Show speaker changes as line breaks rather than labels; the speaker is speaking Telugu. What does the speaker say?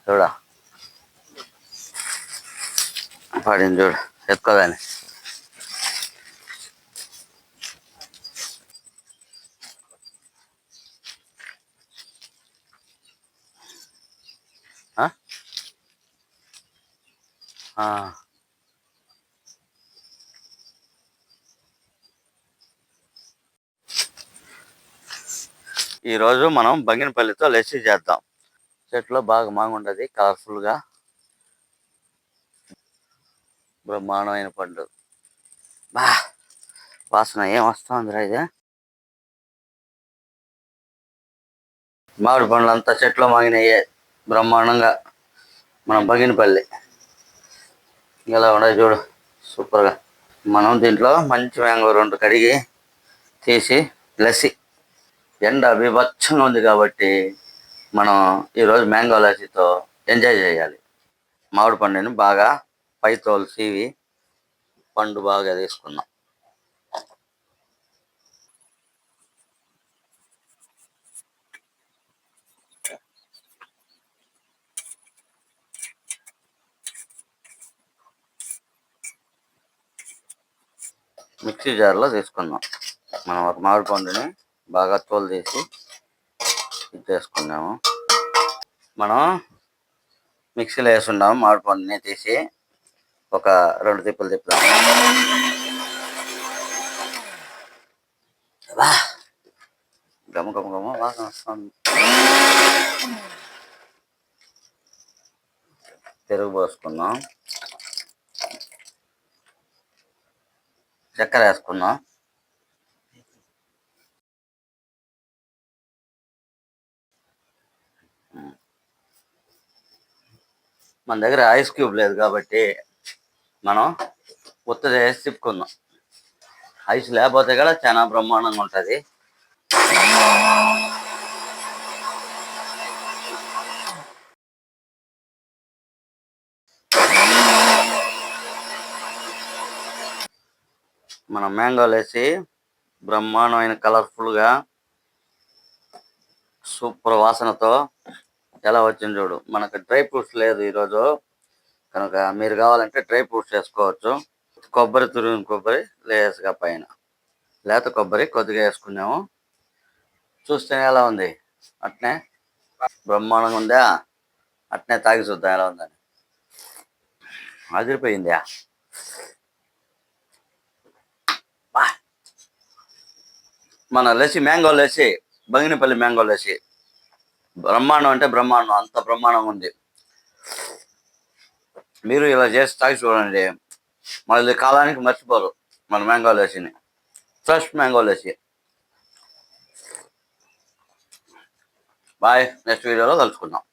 చూడ పడింది చూడు, ఎత్తుకోదాన్ని. ఈరోజు మనం బంగినపల్లితో లస్సీ చేద్దాం. చెట్లో బాగా మాగుంటుంది, కలర్ఫుల్గా బ్రహ్మాండమైన పండు. బా వాసన ఏం వస్తుందిరా ఇది. మామిడి పండ్లు అంతా చెట్లో మాగినాయి బ్రహ్మాండంగా. మనం బంగినపల్లి ఇలా ఉండదు చూడు, సూపర్గా. మనం దీంట్లో మంచి మ్యాంగో 2 కడిగి తీసి లస్సీ. ఎండ బీభత్సంగా ఉంది కాబట్టి మనం ఈరోజు మ్యాంగో లస్సీతో ఎంజాయ్ చేయాలి. మామిడి పండుని బాగా పై తోలు సీవి పండు బాగా తీసుకున్నాం. మిక్సీ జార్లో తీసుకున్నాం. మనం ఒక మామిడి పండుని బాగా తోలు తీసి ఇచ్చేసుకున్నాము. మనం మిక్సీలో వేసున్నాము. మామిడి పండుని తీసి ఒక 2 తిప్పులు తిప్పుదాం. గమ గమ గమ వాసన వస్తుంది. పెరుగు పోసుకున్నాం, చక్కెర వేసుకున్నాం. మన దగ్గర ఐస్ క్యూబ్ లేదు కాబట్టి మనం ఉత్తది వేసి తిప్పుకుందాం. ఐస్ లేకపోతే కూడా చాలా బ్రహ్మాండంగా ఉంటుంది. మనం మ్యాంగోలు వేసి బ్రహ్మాండమైన కలర్ఫుల్గా సూపర్ వాసనతో ఎలా వచ్చింది చూడు. మనకు డ్రై ఫ్రూట్స్ లేదు ఈరోజు కనుక మీరు కావాలంటే డ్రై ఫ్రూట్స్ వేసుకోవచ్చు. కొబ్బరి, తురిమిన కొబ్బరి లేస్గా పైన లేత కొబ్బరి కొద్దిగా వేసుకున్నాము. చూస్తేనే ఎలా ఉంది, అట్నే బ్రహ్మాండంగా ఉందా. అట్నే తాగి చూద్దాం ఎలా ఉందని. అదిరిపోయిందా. మన లస్సీ, మ్యాంగో లస్సీ, బంగినపల్లి మ్యాంగో లస్సీ బ్రహ్మాండం అంటే బ్రహ్మాండం, అంత బ్రహ్మాండంగా ఉంది. మీరు ఇలా చేసి తాగి చూడండి, మళ్ళీ కాలానికి మర్చిపోరు మన మ్యాంగో లస్సీని. Fresh mango lassi. Bye, next వీడియోలో కలుసుకుందాం.